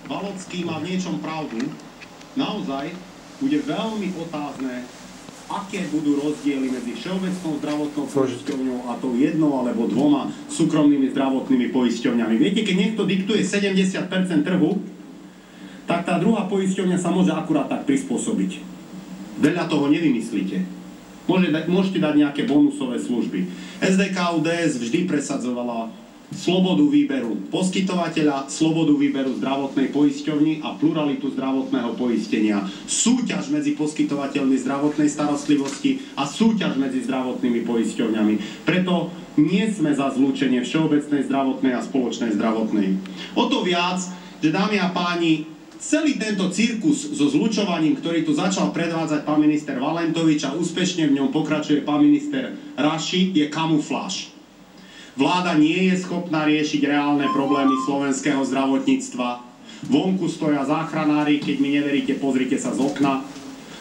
Balocký má v niečom pravdu. Naozaj bude veľmi otázne, aké budú rozdiely medzi Všeobecnou zdravotnou poisťovňou a tou jednou alebo dvoma súkromnými zdravotnými poisťovňami. Viete, keď niekto diktuje 70% trhu, tak tá druhá poisťovňa sa môže akurát tak prispôsobiť. Veľa toho nevymyslíte. Môžete dať nejaké bonusové služby. SDK-UDS vždy presadzovala slobodu výberu poskytovateľa, slobodu výberu zdravotnej poisťovni a pluralitu zdravotného poistenia. Súťaž medzi poskytovateľmi zdravotnej starostlivosti a súťaž medzi zdravotnými poisťovňami. Preto nie sme za zlúčenie všeobecnej zdravotnej a spoločnej zdravotnej. O to viac, že dámy a páni, celý tento cirkus so zlučovaním, ktorý tu začal predvádzať pán minister Valentovič a úspešne v ňom pokračuje pán minister Raši, je kamufláž. Vláda nie je schopná riešiť reálne problémy slovenského zdravotníctva. Vonku stoja záchranári, keď mi neveríte, pozrite sa z okna.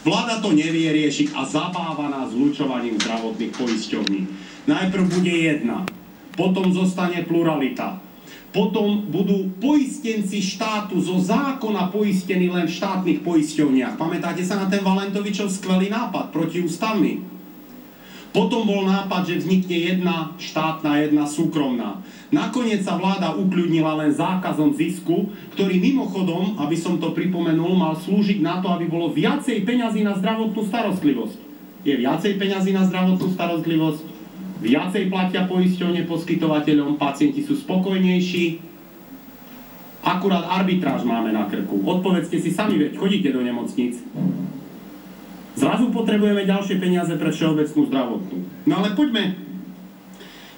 Vláda to nevie riešiť a zabáva nás zlučovaním zdravotných poisťovní. Najprv bude jedna, potom zostane pluralita. Potom budú poistenci štátu zo zákona poistení len v štátnych poisťovniach. Pamätáte sa na ten Valentovičov skvelý nápad, protiústavný? Potom bol nápad, že vznikne jedna štátna, jedna súkromná. Nakoniec sa vláda ukľudnila len zákazom zisku, ktorý mimochodom, aby som to pripomenul, mal slúžiť na to, aby bolo viacej peňazí na zdravotnú starostlivosť. Je viacej peňazí na zdravotnú starostlivosť, viacej platia poisťovne poskytovateľom, pacienti sú spokojnejší. Akurát arbitráž máme na krku. Odpovedzte si sami, veď chodíte do nemocníc. Zrazu potrebujeme ďalšie peniaze pre všeobecnú zdravotnú. No ale poďme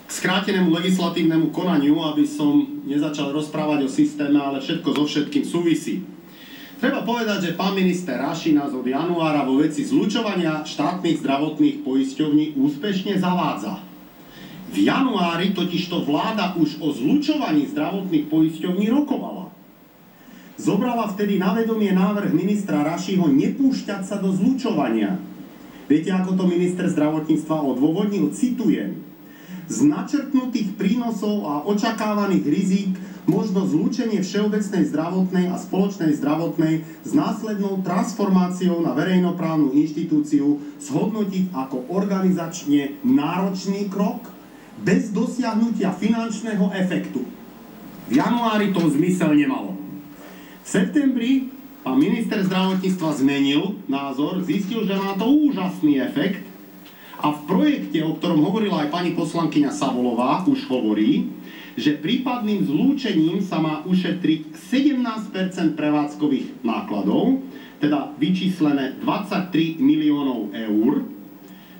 k skrátenému legislatívnemu konaniu, aby som nezačal rozprávať o systéme, ale všetko so všetkým súvisí. Treba povedať, že pán minister Raši nás od januára vo veci zlučovania štátnych zdravotných poisťovní úspešne zavádza. V januári totižto vláda už o zlučovaní zdravotných poisťovní rokovala. Zobrala vtedy na vedomie návrh ministra Rašiho nepúšťať sa do zlučovania. Viete, ako to minister zdravotníctva odôvodnil? Citujem. Z načrtnutých prínosov a očakávaných rizík možno zlúčenie všeobecnej zdravotnej a spoločnej zdravotnej s následnou transformáciou na verejnoprávnu inštitúciu zhodnotiť ako organizačne náročný krok bez dosiahnutia finančného efektu. V januári to zmysel nemalo. V septembri pán minister zdravotníctva zmenil názor, zistil, že má to úžasný efekt a v projekte, o ktorom hovorila aj pani poslankyňa Savolová, už hovorí, že prípadným zlúčením sa má ušetriť 17% prevádzkových nákladov, teda vyčíslené 23 miliónov eur.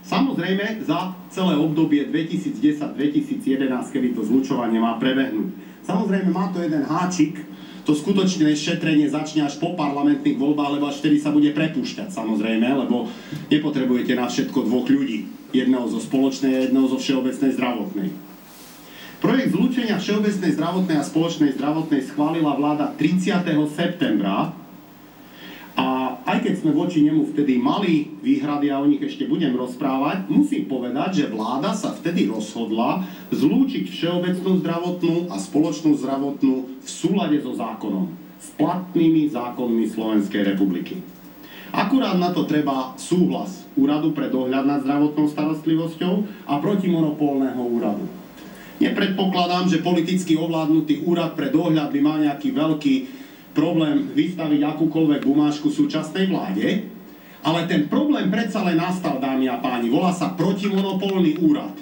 Samozrejme za celé obdobie 2010-2011, kedy to zlučovanie má prebehnúť. Samozrejme má to jeden háčik, to skutočné šetrenie začne až po parlamentných voľbách, lebo až vtedy sa bude prepúšťať, samozrejme, lebo nepotrebujete na všetko dvoch ľudí. Jedného zo spoločnej a jedného zo všeobecnej zdravotnej. Projekt zlúčenia všeobecnej zdravotnej a spoločnej zdravotnej schválila vláda 30. septembra a aj keď sme voči nemu vtedy mali výhrady a o nich ešte budem rozprávať, musím povedať, že vláda sa vtedy rozhodla zlúčiť všeobecnú zdravotnú a spoločnú zdravotnú v súlade so zákonom, s platnými zákonmi Slovenskej republiky. Akurát na to treba súhlas Úradu pre dohľad nad zdravotnou starostlivosťou a protimonopolného úradu. Nepredpokladám, že politicky ovládnutý úrad pre dohľad by mal nejaký veľký problém vystaviť akúkoľvek bumášku súčasnej vláde, ale ten problém predsa len nastal, dámy a páni, volá sa protimonopolný úrad.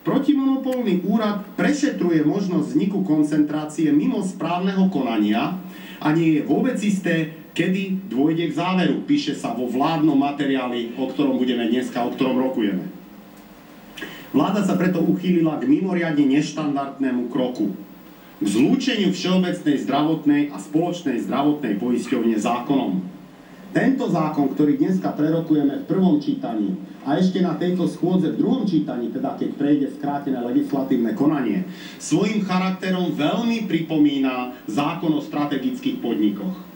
Protimonopolný úrad prešetruje možnosť vzniku koncentrácie mimo správneho konania a nie je vôbec isté, kedy dôjde k záveru. Píše sa vo vládnom materiáli, o ktorom budeme dneska, o ktorom rokujeme. Vláda sa preto uchýlila k mimoriadne neštandardnému kroku. K zlúčeniu všeobecnej zdravotnej a spoločnej zdravotnej poisťovne zákonom. Tento zákon, ktorý dneska prerokujeme v prvom čítaní a ešte na tejto schôdze v druhom čítaní, teda keď prejde skrátené legislatívne konanie, svojím charakterom veľmi pripomína zákon o strategických podnikoch.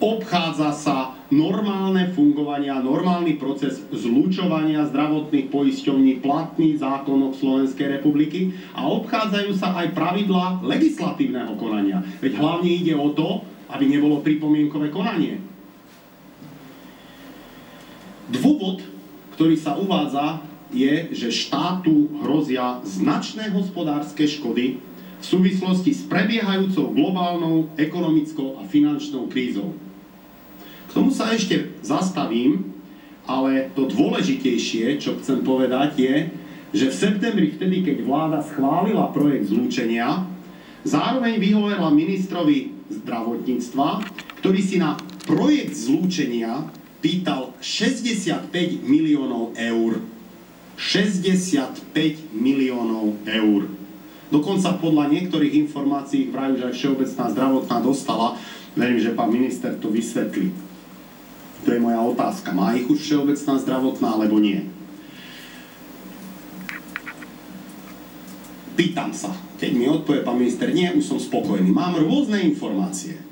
Obchádza sa normálne fungovanie a normálny proces zlučovania zdravotných poisťovní platný v zákonoch Slovenskej republiky a obchádzajú sa aj pravidlá legislatívneho konania. Veď hlavne ide o to, aby nebolo pripomienkové konanie. Dôvod, ktorý sa uvádza, je, že štátu hrozia značné hospodárske škody v súvislosti s prebiehajúcou globálnou ekonomickou a finančnou krízou. K tomu sa ešte zastavím, ale to dôležitejšie, čo chcem povedať, je, že v septembri, vtedy, keď vláda schválila projekt zlúčenia, zároveň vyhovorila ministrovi zdravotníctva, ktorý si na projekt zlúčenia pýtal 65 miliónov eur. 65 miliónov eur. Dokonca podľa niektorých informácií vrajú, že aj Všeobecná zdravotná dostala. Verím, že pán minister to vysvetlí. To je moja otázka. Má ich už Všeobecná zdravotná, alebo nie? Pýtam sa. Keď mi odpovie pán minister, nie, už som spokojný. Mám rôzne informácie.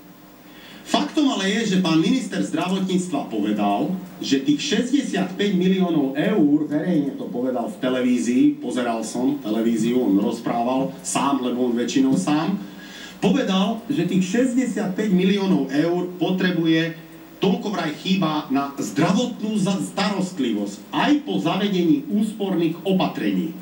Faktom ale je, že pán minister zdravotníctva povedal, že tých 65 miliónov eur, verejne to povedal v televízii, pozeral som televíziu, on rozprával sám, lebo on väčšinou sám, povedal, že tých 65 miliónov eur potrebuje, toľko vraj chýba na zdravotnú starostlivosť, aj po zavedení úsporných opatrení.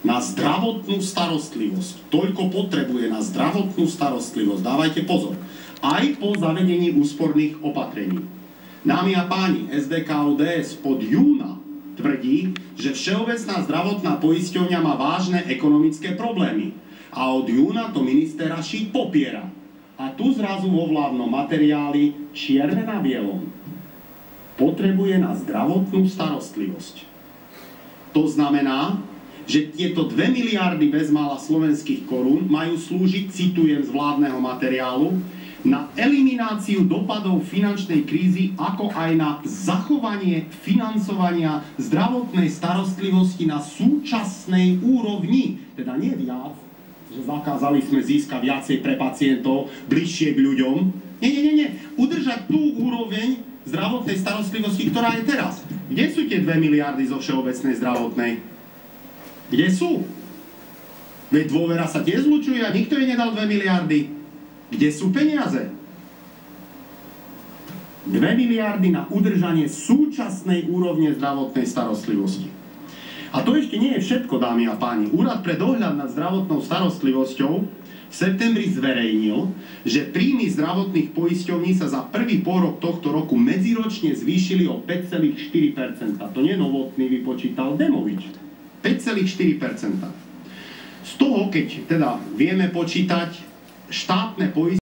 Na zdravotnú starostlivosť. Toľko potrebuje na zdravotnú starostlivosť. Dávajte pozor. Aj po zavedení úsporných opatrení. Dámy a páni, SDK-ODS od júna tvrdí, že Všeobecná zdravotná poisťovňa má vážne ekonomické problémy. A od júna to minister Rašík popiera. A tu zrazu vo vládnom materiáli čierne na bielom. Potrebuje na zdravotnú starostlivosť. To znamená, že tieto 2 miliardy bezmála slovenských korún majú slúžiť, citujem z vládneho materiálu, na elimináciu dopadov finančnej krízy, ako aj na zachovanie financovania zdravotnej starostlivosti na súčasnej úrovni. Teda nie viac, že zakázali sme získať viacej pre pacientov, bližšie k ľuďom. Nie. Udržať tú úroveň zdravotnej starostlivosti, ktorá je teraz. Kde sú tie 2 miliardy zo Všeobecnej zdravotnej? Kde sú? Veď Dôvera sa tiež zlučuje a nikto jej nedal 2 miliardy. Kde sú peniaze? 2 miliardy na udržanie súčasnej úrovne zdravotnej starostlivosti. A to ešte nie je všetko, dámy a páni. Úrad pre dohľad nad zdravotnou starostlivosťou v septembri zverejnil, že príjmy zdravotných poisťovní sa za prvý pôrok tohto roku medziročne zvýšili o 5,4%. To nie Novotný vypočítal, Demovič. 5,4%. Z toho, keď teda vieme počítať štátne poisťovne,